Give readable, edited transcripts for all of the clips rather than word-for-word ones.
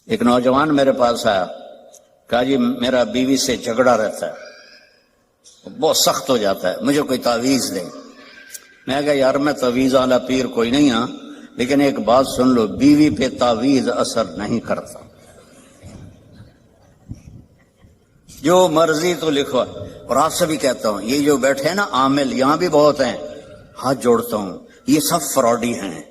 ایک نوجوان میرے پاس آیا، کہا جی میرا بیوی سے جھگڑا رہتا ہے، بہت سخت ہو جاتا ہے، مجھے کوئی تعویذ دے۔ میں کہا یار میں تعویذ والا پیر کوئی نہیں ہاں، لیکن ایک بات سن لو، بیوی پہ تعویذ اثر نہیں کرتا، جو مرضی تو لکھو۔ اور آپ سے بھی کہتا ہوں، یہ جو بیٹھے ہیں نا عامل، یہاں بھی بہت ہیں، ہاتھ جوڑتا ہوں، یہ سب فراڈی ہیں۔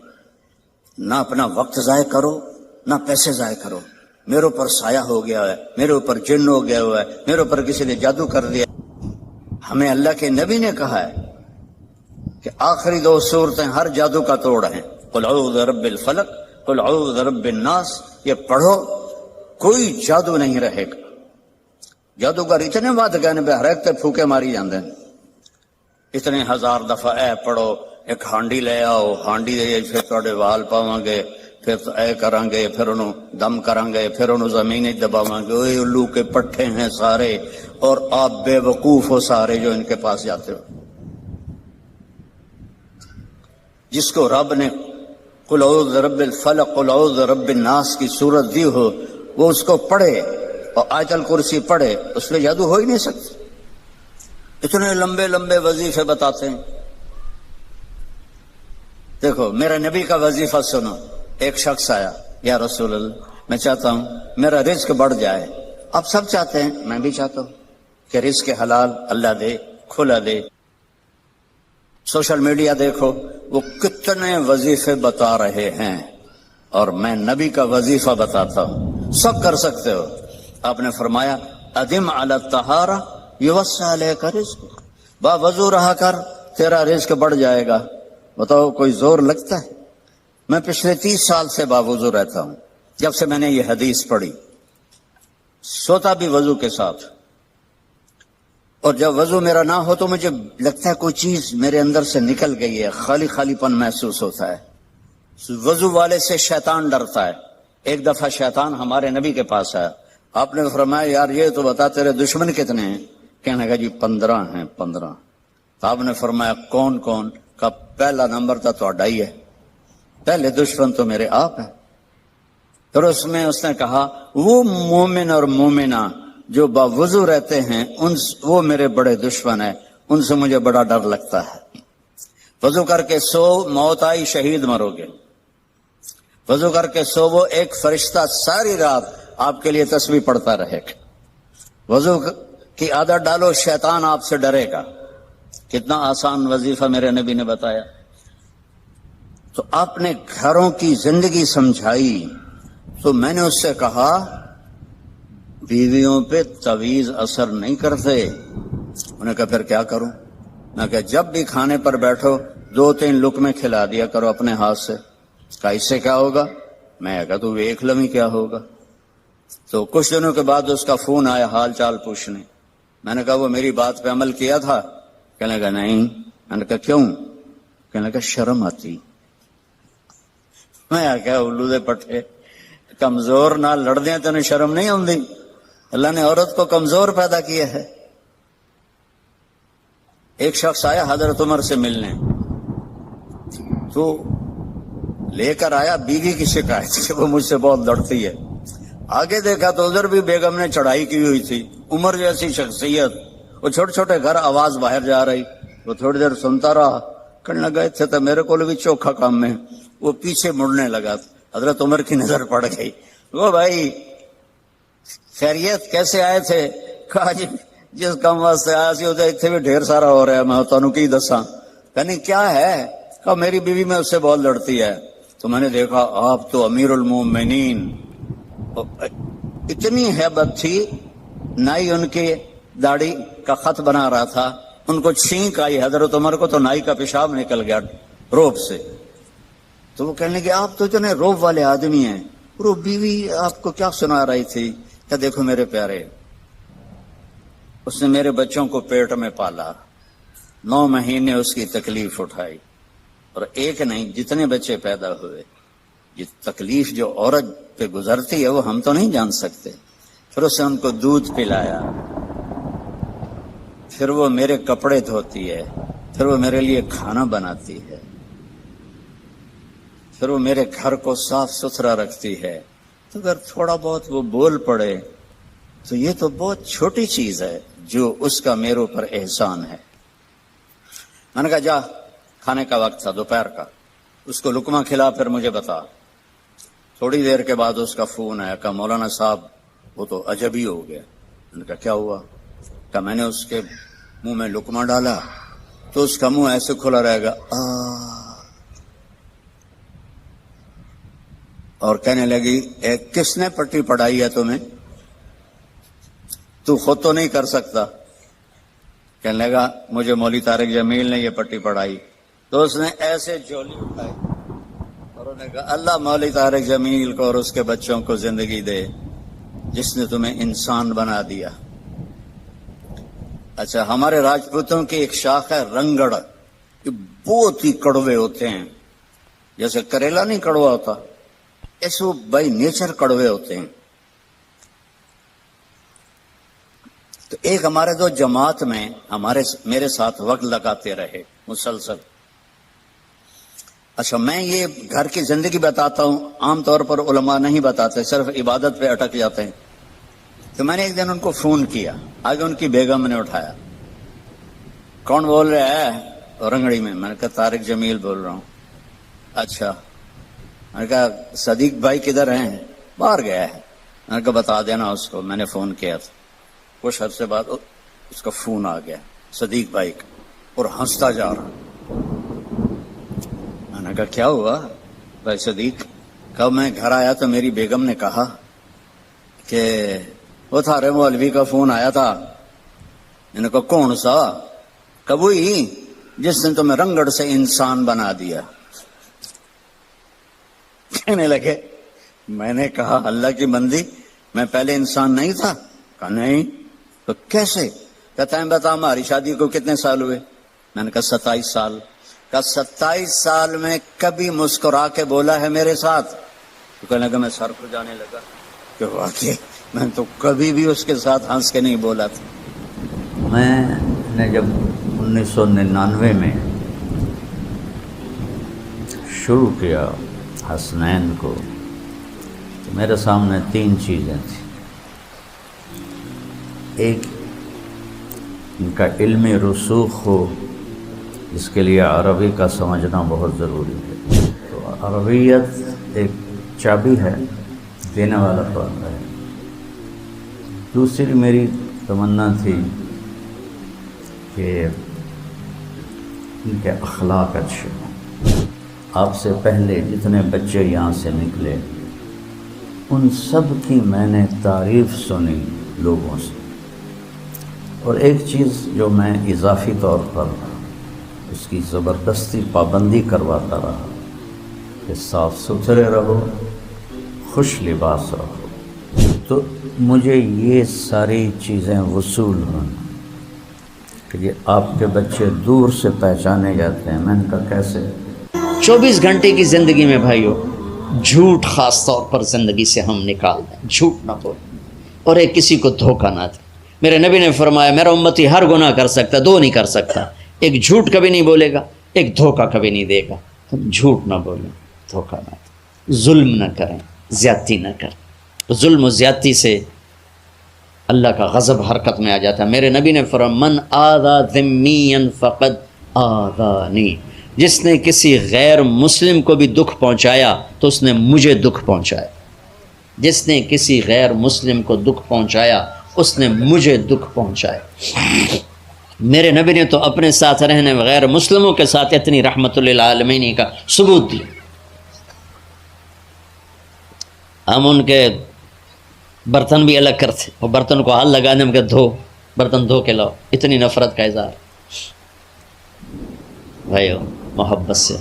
نہ اپنا وقت ضائع کرو، نہ پیسے ضائع کرو۔ میرے اوپر سایہ ہو گیا ہے، میرے اوپر جن ہو گیا ہوا ہے، میرے اوپر کسی نے جادو کر دیا۔ ہمیں اللہ کے نبی نے کہا ہے کہ آخری 2 صورتیں ہر جادو کا توڑ ہیں، قل اعوذ برب الفلق، قل اعوذ برب الناس۔ یہ پڑھو، کوئی جادو نہیں رہے گا۔ جادوگر اتنے بات کہنے پہ ہر ایک تے پھوکے ماری جاندے ہیں، اتنے 1000 دفعہ اے پڑھو، ایک ہانڈی لے آؤ، ہانڈی دے پھر تھوڑے وال پاواں گے، پھر اے کریں گے، پھر انہوں دم کریں گے، پھر انہوں زمین دباواں گے۔ اوے الو کے پٹھے ہیں سارے، اور آپ بے وقوف ہو سارے جو ان کے پاس جاتے ہو۔ جس کو رب نے قل اعوذ برب الفلق قل اعوذ برب الناس کی صورت دی ہو، وہ اس کو پڑھے اور آیت الکرسی پڑھے، اس پہ جادو ہو ہی نہیں سکتا۔ اتنے لمبے لمبے وظیفے بتاتے ہیں۔ دیکھو میرے نبی کا وظیفہ سنو۔ ایک شخص آیا، یا رسول اللہ میں چاہتا ہوں میرا رزق بڑھ جائے۔ اب سب چاہتے ہیں، میں بھی چاہتا ہوں کہ رزق حلال اللہ دے، کھلا دے۔ سوشل میڈیا دیکھو، وہ کتنے وظیفے بتا رہے ہیں، اور میں نبی کا وظیفہ بتاتا ہوں، سب کر سکتے ہو۔ آپ نے فرمایا ادم علی الطہارہ یوسع علیک رزق، با وضو رہا کر، تیرا رزق بڑھ جائے گا۔ بتاؤ کوئی زور لگتا ہے؟ میں پچھلے 30 سال سے باوضو رہتا ہوں، جب سے میں نے یہ حدیث پڑھی، سوتا بھی وضو کے ساتھ، اور جب وضو میرا نہ ہو تو مجھے لگتا ہے کوئی چیز میرے اندر سے نکل گئی ہے، خالی خالی پن محسوس ہوتا ہے۔ وضو والے سے شیطان ڈرتا ہے۔ ایک دفعہ شیطان ہمارے نبی کے پاس آیا، آپ نے فرمایا یار یہ تو بتا تیرے دشمن کتنے ہیں؟ کہنے لگا جی 15 ہیں 15۔ آپ نے فرمایا کون کون؟ کا پہلا نمبر تو تہاڈا ہی ہے، پہلے دشمن تو میرے آپ ہیں۔ پھر اس نے کہا وہ مومن اور مومنہ جو باوضو رہتے ہیں وہ میرے بڑے دشمن ہیں، ان سے مجھے بڑا ڈر لگتا ہے۔ وضو کر کے سو، موت آئی شہید مرو گے۔ وضو کر کے سو، وہ ایک فرشتہ ساری رات آپ کے لیے تسبیح پڑھتا رہے گا۔ وضو کی عادت ڈالو، شیطان آپ سے ڈرے گا۔ کتنا آسان وظیفہ میرے نبی نے بتایا۔ تو آپ نے گھروں کی زندگی سمجھائی، تو میں نے اس سے کہا بیویوں پہ تعویذ اثر نہیں کرتے۔ انہوں نے کہا پھر کیا کروں؟ میں کہا جب بھی کھانے پر بیٹھو 2-3 لقمے کھلا دیا کرو اپنے ہاتھ سے۔ کہا اس سے کیا ہوگا؟ میں کہا تو دیکھ لیں کیا ہوگا۔ تو کچھ دنوں کے بعد اس کا فون آیا حال چال پوچھنے۔ میں نے کہا وہ میری بات پہ عمل کیا تھا؟ کہنے لگا نہیں۔ میں نے کہا کیوں؟ کہنے لگا شرم آتی۔ میں کہا الو دے پٹھے، کمزور نہ لڑ دیں تو شرم نہیں آتی؟ اللہ نے عورت کو کمزور پیدا کیا ہے۔ ایک شخص آیا حضرت عمر سے ملنے، تو لے کر آیا بیوی کی شکایت کہ وہ مجھ سے بہت لڑتی ہے۔ آگے دیکھا تو ادھر بھی بیگم نے چڑھائی کی ہوئی تھی، عمر جیسی شخصیت، وہ چھوٹے چھوٹے گھر، آواز باہر جا رہی۔ وہ تھوڑی دیر سنتا رہا، کہنے لگا تھے تو میرے کو بھی چوکھا کام میں۔ وہ پیچھے مڑنے لگا، حضرت عمر کی نظر پڑ گئی۔ وہ بھائی خیریت کیسے آئے تھے؟ کہا جی جس کام واسطے آیا سی ادھر اتنے بھی ڈھیر سارا ہو رہا ہے، میں تمہیں کی دساں؟ کہنے کیا ہے؟ کہا میری بیوی میں اس سے بہت لڑتی ہے۔ تو میں نے دیکھا آپ تو امیر المومنین، اتنی ہیبت تھی، نائی ان کی داڑھی کا خط بنا رہا تھا، ان کو چھینک آئی حضرت عمر کو، تو نائی کا پیشاب نکل گیا روب سے۔ تو وہ کہنے لگے آپ تو اتنے روب والے آدمی ہیں، وہ بیوی آپ کو کیا سنا رہی تھی؟ کہ دیکھو میرے پیارے، اس نے میرے بچوں کو پیٹ میں پالا، 9 مہینے اس کی تکلیف اٹھائی، اور ایک نہیں جتنے بچے پیدا ہوئے، یہ تکلیف جو عورت پہ گزرتی ہے وہ ہم تو نہیں جان سکتے۔ پھر اس نے ان کو دودھ پلایا، پھر وہ میرے کپڑے دھوتی ہے، پھر وہ میرے لیے کھانا بناتی ہے، پھر وہ میرے گھر کو صاف ستھرا رکھتی ہے۔ تو اگر تھوڑا بہت وہ بول پڑے تو یہ تو بہت چھوٹی چیز ہے جو اس کا میرے اوپر احسان ہے۔ میں نے کہا جا، کھانے کا وقت تھا دوپہر کا، اس کو لقمہ کھلا پھر مجھے بتا۔ تھوڑی دیر کے بعد اس کا فون آیا، کہا مولانا صاحب وہ تو عجب ہی ہو گیا۔ میں نے کہا کیا ہوا؟ کہا میں نے اس کے منہ میں لقمہ ڈالا تو اس کا منہ ایسے کھلا رہے گا اور کہنے لگی کس نے پٹی پڑھائی ہے تمہیں؟ تو خود تو نہیں کر سکتا۔ کہنے لگا مجھے مولوی طارق جمیل نے یہ پٹی پڑھائی۔ تو اس نے ایسے جھولی اٹھائی اور انہوں نے کہا اللہ مولوی طارق جمیل کو اور اس کے بچوں کو زندگی دے جس نے تمہیں انسان بنا دیا۔ اچھا، ہمارے راجپوتوں کی ایک شاخ ہے رنگڑ، یہ بہت ہی کڑوے ہوتے ہیں، جیسے کریلا نہیں کڑوا ہوتا، ایسے وہ بائی نیچر کڑوے ہوتے ہیں۔ تو ایک ہمارے دو جماعت میں میرے ساتھ وقت لگاتے رہے مسلسل۔ اچھا، میں یہ گھر کی زندگی بتاتا ہوں، عام طور پر علماء نہیں بتاتے، صرف عبادت پہ اٹک جاتے ہیں۔ تو میں نے ایک دن ان کو فون کیا، آگے ان کی بیگم نے اٹھایا، کون بول رہا ہے رنگڑی میں؟ میں نے کہا طارق جمیل بول رہا ہوں۔ اچھا، میں نے کہا صدیق بھائی کدھر ہیں؟ باہر گیا ہے۔ میں نے کہا بتا دینا اس کو میں نے فون کیا تھا۔ کچھ عرصے بعد اس کا فون آ گیا صدیق بھائی کا، اور ہنستا جا رہا۔ میں نے کہا کیا ہوا بھائی صدیق؟ کب میں گھر آیا تو میری بیگم نے کہا کہ وہ تھارے مولوی کا فون آیا تھا۔ میں نے کہا کون سا؟ کب ہوئی جس نے تمہیں رنگڑ سے انسان بنا دیا؟ کہنے لگے میں نے کہا اللہ کی بندی میں پہلے انسان نہیں تھا؟ کہا نہیں۔ تو کیسے؟ کہتا ہے بتا ہماری شادی کو کتنے سال ہوئے؟ میں نے کہا 27 سال۔ کہا 27 سال میں کبھی مسکرا کے بولا ہے میرے ساتھ؟ تو کہنے لگا میں سر کو جانے لگا کہ واقعی میں تو کبھی بھی اس کے ساتھ ہنس کے نہیں بولا تھا۔ میں نے جب 1999 میں شروع کیا حسنین کو تو میرے سامنے 3 چیزیں تھیں۔ ایک ان کا علمی رسوخ ہو، اس کے لیے عربی کا سمجھنا بہت ضروری ہے۔ تو عربیت ایک چابی ہے، دینے والا پڑھتا ہے۔ دوسری میری تمنا تھی کہ ان کے اخلاق اچھے ہوں۔ آپ سے پہلے جتنے بچے یہاں سے نکلے ان سب کی میں نے تعریف سنی لوگوں سے، اور ایک چیز جو میں اضافی طور پر اس کی زبردستی پابندی کرواتا رہا کہ صاف ستھرے رہو، خوش لباس رہو۔ تو مجھے یہ ساری چیزیں وصول ہوں کہ یہ آپ کے بچے دور سے پہچانے جاتے ہیں۔ میں نے کہا کیسے؟ 24 گھنٹے کی زندگی میں بھائیو جھوٹ خاص طور پر زندگی سے ہم نکال دیں، جھوٹ نہ بولیں اور ایک کسی کو دھوکہ نہ دیں۔ میرے نبی نے فرمایا میرا امتی ہر گناہ کر سکتا، 2 نہیں کر سکتا، ایک جھوٹ کبھی نہیں بولے گا، ایک دھوکہ کبھی نہیں دے گا۔ تم جھوٹ نہ بولیں، دھوکہ نہ دیں، ظلم نہ کریں، زیادتی نہ کریں۔ ظلم و زیادتی سے اللہ کا غضب حرکت میں آ جاتا ہے۔ میرے نبی نے فرمایا من آذا ذمیا فقد آذانی، جس نے کسی غیر مسلم کو بھی دکھ پہنچایا تو اس نے مجھے دکھ پہنچایا۔ جس نے کسی غیر مسلم کو دکھ پہنچایا اس نے مجھے دکھ پہنچایا۔ میرے نبی نے تو اپنے ساتھ رہنے غیر مسلموں کے ساتھ اتنی رحمت للعالمین کا ثبوت دیا۔ ہم ان کے برتن بھی الگ کرتے اور برتن کو ہاتھ لگانے میں کہ دھو، برتن دھو کے لاؤ، اتنی نفرت کا اظہار۔ بھائیو محبت سے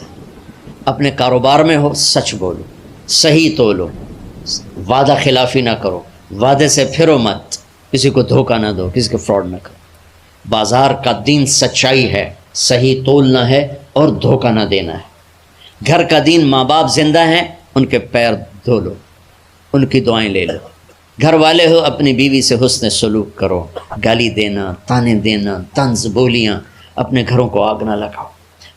اپنے کاروبار میں ہو سچ بولو، صحیح تولو، وعدہ خلافی نہ کرو، وعدے سے پھرو مت، کسی کو دھوکہ نہ دو، کسی کو فراڈ نہ کرو۔ بازار کا دین سچائی ہے، صحیح تولنا ہے اور دھوکہ نہ دینا ہے۔ گھر کا دین ماں باپ زندہ ہیں، ان کے پیر دھو لو، ان کی دعائیں لے لو۔ گھر والے ہو اپنی بیوی سے حسن سلوک کرو، گالی دینا، تانے دینا، طنز بولیاں، اپنے گھروں کو آگ نہ لگاؤ۔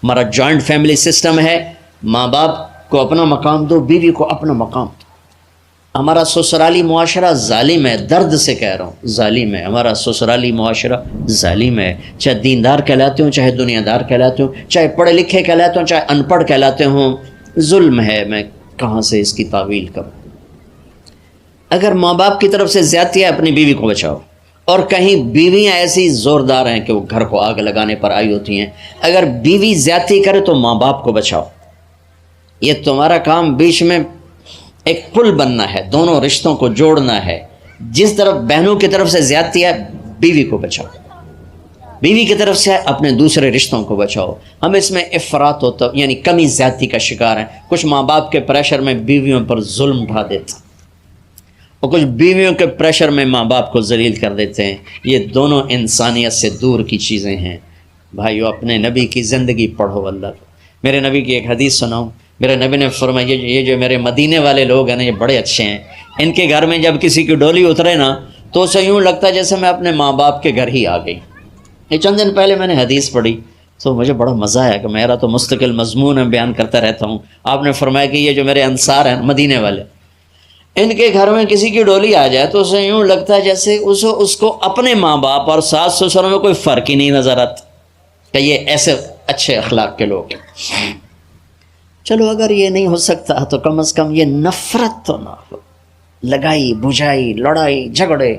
ہمارا جوائنٹ فیملی سسٹم ہے، ماں باپ کو اپنا مقام دو، بیوی کو اپنا مقام دو۔ ہمارا سسرالی معاشرہ ظالم ہے، درد سے کہہ رہا ہوں ظالم ہے، ہمارا سسرالی معاشرہ ظالم ہے، چاہے دیندار کہلاتے ہوں، چاہے دنیا دار کہلاتے ہوں، چاہے پڑھے لکھے کہلاتے ہوں، چاہے ان پڑھ کہلاتے ہوں، ظلم ہے۔ میں کہاں سے اس کی تعویل کروں؟ اگر ماں باپ کی طرف سے زیادتی ہے اپنی بیوی کو بچاؤ، اور کہیں بیویاں ایسی زوردار ہیں کہ وہ گھر کو آگ لگانے پر آئی ہوتی ہیں، اگر بیوی زیادتی کرے تو ماں باپ کو بچاؤ۔ یہ تمہارا کام بیچ میں ایک پل بننا ہے، دونوں رشتوں کو جوڑنا ہے۔ جس طرف بہنوں کی طرف سے زیادتی ہے بیوی کو بچاؤ، بیوی کی طرف سے اپنے دوسرے رشتوں کو بچاؤ۔ ہم اس میں افراط ہوتا یعنی کمی زیادتی کا شکار ہیں۔ کچھ ماں باپ کے پریشر میں بیویوں پر ظلم ڈھا دیتے ہیں، اور کچھ بیویوں کے پریشر میں ماں باپ کو ذلیل کر دیتے ہیں۔ یہ دونوں انسانیت سے دور کی چیزیں ہیں۔ بھائیو، اپنے نبی کی زندگی پڑھو اللہ کو۔ میرے نبی کی ایک حدیث سناؤں۔ میرے نبی نے فرمایا یہ جو میرے مدینے والے لوگ ہیں نا، یہ بڑے اچھے ہیں۔ ان کے گھر میں جب کسی کی ڈولی اترے نا تو اسے یوں لگتا ہے جیسے میں اپنے ماں باپ کے گھر ہی آ گئی۔ یہ چند دن پہلے میں نے حدیث پڑھی تو مجھے بڑا مزہ آیا کہ میرا تو مستقل مضمون ہے، بیان کرتا رہتا ہوں۔ آپ نے فرمایا کہ یہ جو میرے انصار ہیں مدینے والے، ان کے گھر میں کسی کی ڈولی آ جائے تو اسے یوں لگتا ہے جیسے اس کو اپنے ماں باپ اور ساس سسر میں کوئی فرق ہی نہیں نظر آتا، کہ یہ ایسے اچھے اخلاق کے لوگ ہیں۔ چلو اگر یہ نہیں ہو سکتا تو کم از کم یہ نفرت تو نہ ہو، لگائی بجھائی لڑائی جھگڑے۔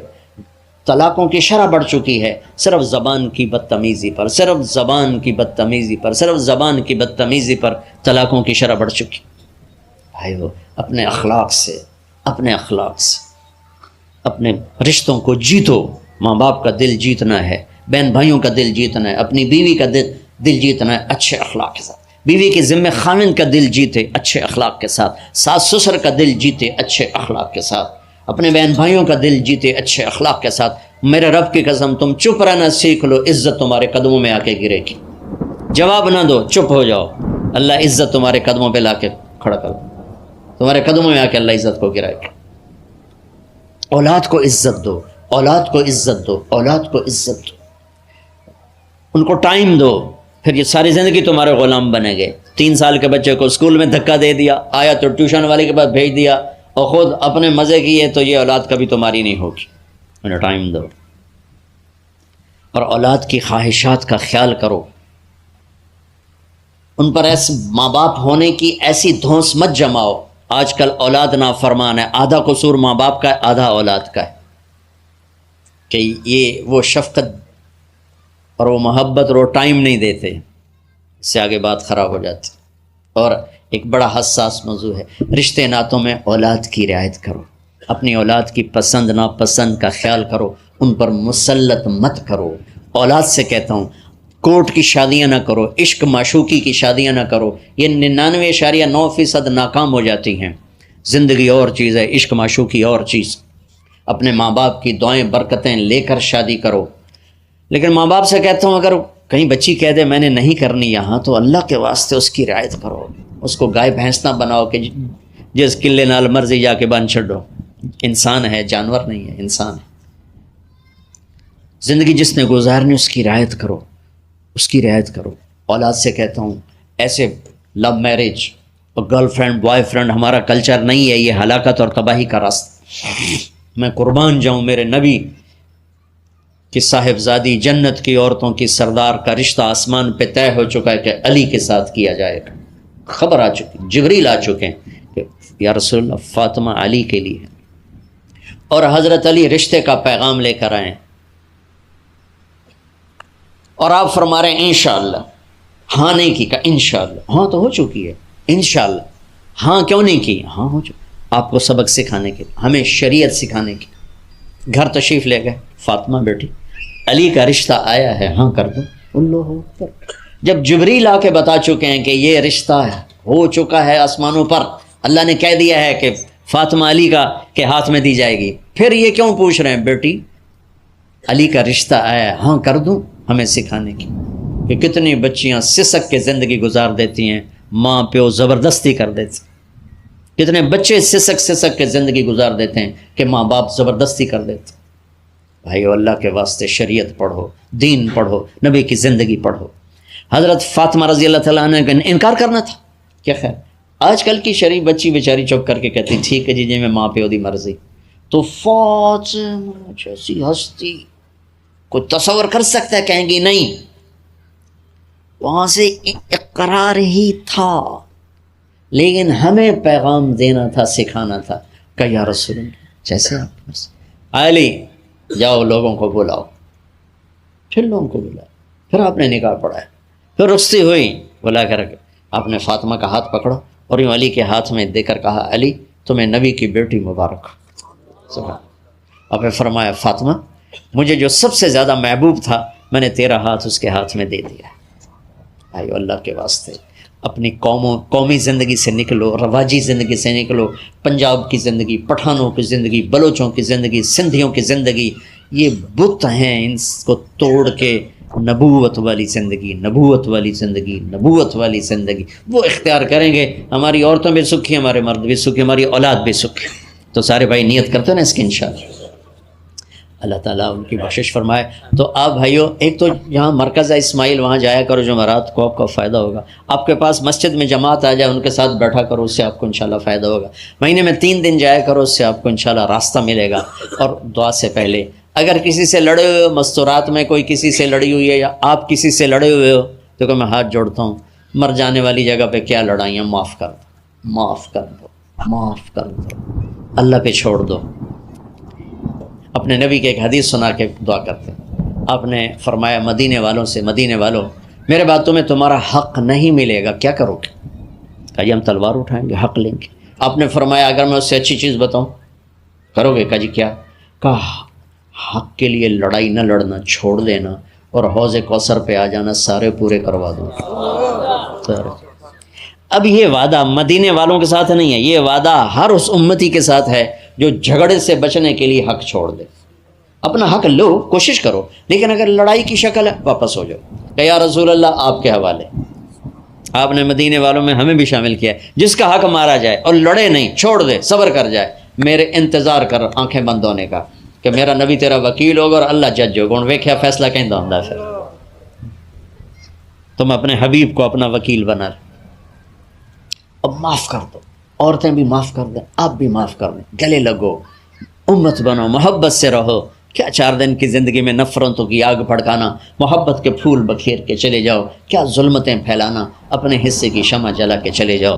طلاقوں کی شرح بڑھ چکی ہے صرف زبان کی بدتمیزی پر، صرف زبان کی بدتمیزی پر، صرف زبان کی بدتمیزی پر طلاقوں کی شرح بڑھ چکی۔ بھائیو، اپنے اخلاق سے اپنے رشتوں کو جیتو۔ ماں باپ کا دل جیتنا ہے، بہن بھائیوں کا دل جیتنا ہے، اپنی بیوی کا دل جیتنا ہے اچھے اخلاق کے ساتھ۔ بیوی کے ذمہ خاوند کا دل جیتے اچھے اخلاق کے ساتھ، ساس سسر کا دل جیتے اچھے اخلاق کے ساتھ، اپنے بہن بھائیوں کا دل جیتے اچھے اخلاق کے ساتھ۔ میرے رب کی قسم، تم چپ رہنا سیکھ لو، عزت تمہارے قدموں میں آ کے گرے گی۔ جواب نہ دو، چپ ہو جاؤ، اللہ عزت تمہارے قدموں پہ لا کے کھڑا کر، تمہارے قدموں میں آ کے اللہ عزت کو گرائے گا۔ اولاد کو عزت دو، اولاد کو عزت دو، اولاد کو عزت دو، ان کو ٹائم دو، پھر یہ ساری زندگی تمہارے غلام بنے گے۔ 3 سال کے بچے کو اسکول میں دھکا دے دیا، آیا تو ٹیوشن والے کے پاس بھیج دیا، اور خود اپنے مزے کیے، تو یہ اولاد کبھی تمہاری نہیں ہوگی۔ انہیں ٹائم دو، اور اولاد کی خواہشات کا خیال کرو۔ ان پر ایسے ماں باپ ہونے کی ایسی دھونس مت جماؤ۔ آج کل اولاد نافرمان ہے، آدھا قصور ماں باپ کا ہے، آدھا اولاد کا ہے، کہ یہ وہ شفقت اور وہ محبت اور وہ ٹائم نہیں دیتے، اس سے آگے بات خراب ہو جاتی۔ اور ایک بڑا حساس موضوع ہے، رشتے ناتوں میں اولاد کی رعایت کرو، اپنی اولاد کی پسند ناپسند کا خیال کرو، ان پر مسلط مت کرو۔ اولاد سے کہتا ہوں، کورٹ کی شادیاں نہ کرو، عشق معشوقی کی شادیاں نہ کرو، یہ 99.9% ناکام ہو جاتی ہیں۔ زندگی اور چیز ہے، عشق معشوقی اور چیز۔ اپنے ماں باپ کی دعائیں برکتیں لے کر شادی کرو۔ لیکن ماں باپ سے کہتا ہوں، اگر کہیں بچی کہہ دے میں نے نہیں کرنی یہاں، تو اللہ کے واسطے اس کی رعایت کرو، اس کو گائے بھینس نہ بناؤ کہ جس قلے نال مرضی جا کے بن چھڈو۔ انسان ہے، جانور نہیں ہے، انسان ہے۔ زندگی جس نے گزارنی اس کی رعایت کرو، اس کی رعایت کرو۔ اولاد سے کہتا ہوں، ایسے لو میرج اور گرل فرینڈ بوائے فرینڈ ہمارا کلچر نہیں ہے، یہ ہلاکت اور تباہی کا راستہ۔ میں قربان جاؤں، میرے نبی کہ صاحبزادی جنت کی عورتوں کی سردار کا رشتہ آسمان پہ طے ہو چکا ہے کہ علی کے ساتھ کیا جائے گا۔ خبر آ چکی، جبریل آ چکے ہیں کہ یا رسول اللہ فاطمہ علی کے لیے، اور حضرت علی رشتے کا پیغام لے کر آئے، اور آپ فرما رہے ہیں انشاءاللہ۔ ہاں نہیں کی، کہا انشاءاللہ۔ ہاں تو ہو چکی ہے، انشاءاللہ۔ ہاں کیوں نہیں کی؟ ہاں ہو چکی، آپ کو سبق سکھانے کے، ہمیں شریعت سکھانے کی۔ گھر تشریف لے گئے، فاطمہ بیٹی علی کا رشتہ آیا ہے، ہاں کر دو۔ اللہ اکبر۔ جب جبریل آ کے بتا چکے ہیں کہ یہ رشتہ ہو چکا ہے آسمانوں پر، اللہ نے کہہ دیا ہے کہ فاطمہ علی کا کے ہاتھ میں دی جائے گی، پھر یہ کیوں پوچھ رہے ہیں بیٹی علی کا رشتہ آیا ہے، ہاں کر دوں؟ ہمیں سکھانے کی کہ کتنی بچیاں سسک کے زندگی گزار دیتی ہیں، ماں پیو زبردستی کر دیتے، کتنے بچے سسک کے زندگی گزار دیتے ہیں کہ ماں باپ زبردستی کر دیتے۔ بھائیو، اللہ کے واسطے شریعت پڑھو، دین پڑھو، نبی کی زندگی پڑھو۔ حضرت فاطمہ رضی اللہ تعالیٰ عنہ کا انکار کرنا تھا، کیا خیر، آج کل کی شریف بچی بیچاری چپ کر کے کہتی ٹھیک ہے جی میں ماں پیو دی مرضی، تو فاطمہ جیسی ہستی کوئی تصور کر سکتا ہے؟ کہیں گی نہیں، وہاں سے اقرار ہی تھا، لیکن ہمیں پیغام دینا تھا، سکھانا تھا کہ یا رسول اللہ جیسے آپ علی جاؤ لوگوں کو بلاؤ، پھر لوگوں کو بلاؤ، پھر آپ نے نکاح پڑھایا، پھر رخصتی ہوئی، بلا کر آپ نے فاطمہ کا ہاتھ پکڑا اور یوں علی کے ہاتھ میں دے کر کہا علی تمہیں نبی کی بیٹی مبارک۔ سبحان، آپ نے فرمایا فاطمہ مجھے جو سب سے زیادہ محبوب تھا میں نے تیرا ہاتھ اس کے ہاتھ میں دے دیا۔ آئیو اللہ کے واسطے اپنی قومی زندگی سے نکلو، رواجی زندگی سے نکلو، پنجاب کی زندگی، پٹھانوں کی زندگی، بلوچوں کی زندگی، سندھیوں کی زندگی، یہ بت ہیں، ان کو توڑ کے نبوت والی زندگی، نبوت والی زندگی، نبوت والی زندگی وہ اختیار کریں گے، ہماری عورتوں بھی سکھی، ہمارے مرد بھی سکھی، ہماری اولاد بھی سکھی۔ تو سارے بھائی نیت کرتے ہیں نا اس کی انشاءاللہ، اللہ تعالیٰ ان کی بخشش فرمائے۔ تو آپ بھائیو ایک تو یہاں مرکز ہے اسماعیل، وہاں جایا کرو جمعرات کو، آپ کو فائدہ ہوگا۔ آپ کے پاس مسجد میں جماعت آ جائے ان کے ساتھ بیٹھا کرو، اس سے آپ کو انشاءاللہ فائدہ ہوگا۔ مہینے میں 3 دن جایا کرو، اس سے آپ کو انشاءاللہ راستہ ملے گا۔ اور دعا سے پہلے اگر کسی سے لڑے ہوئے ہو، مستورات میں کوئی کسی سے لڑی ہوئی ہے یا آپ کسی سے لڑے ہوئے ہو، تو کہ میں ہاتھ جوڑتا ہوں، مر جانے والی جگہ پہ کیا لڑائیاں، معاف کر دو، معاف کر دو، معاف کر دو، اللہ پہ چھوڑ دو۔ اپنے نبی کے ایک حدیث سنا کے دعا کرتے ہیں، آپ نے فرمایا مدینے والوں سے، مدینے والوں میرے بعد تمہیں تمہارا حق نہیں ملے گا، کیا کرو گے؟ کہا جی ہم تلوار اٹھائیں گے، حق لیں گے۔ آپ نے فرمایا اگر میں اس سے اچھی چیز بتاؤں کرو گے؟ کہا جی کیا؟ کہا حق کے لیے لڑائی نہ لڑنا، چھوڑ دینا اور حوض کوثر پہ آ جانا، سارے پورے کروا دوں سارے۔ اب یہ وعدہ مدینے والوں کے ساتھ نہیں ہے، یہ وعدہ ہر اس امتی کے ساتھ ہے جو جھگڑے سے بچنے کے لیے حق چھوڑ دے۔ اپنا حق لو، کوشش کرو، لیکن اگر لڑائی کی شکل ہے واپس ہو جاؤ کہ یا رسول اللہ آپ کے حوالے۔ آپ نے مدینے والوں میں ہمیں بھی شامل کیا ہے، جس کا حق مارا جائے اور لڑے نہیں، چھوڑ دے، صبر کر جائے، میرے انتظار کر آنکھیں بند ہونے کا کہ میرا نبی تیرا وکیل ہوگا اور اللہ جج ہوگا، ان ویکھیا فیصلہ کہیں ہوندا پھر۔ تم اپنے حبیب کو اپنا وکیل بنا لو۔ اب معاف کر دو، عورتیں بھی معاف کر دیں، آپ بھی معاف کر دیں، گلے لگو، امت بنو، محبت سے رہو۔ کیا 4 دن کی زندگی میں نفرتوں کی آگ بھڑکانا، محبت کے پھول بکھیر کے چلے جاؤ، کیا ظلمتیں پھیلانا، اپنے حصے کی شمع جلا کے چلے جاؤ۔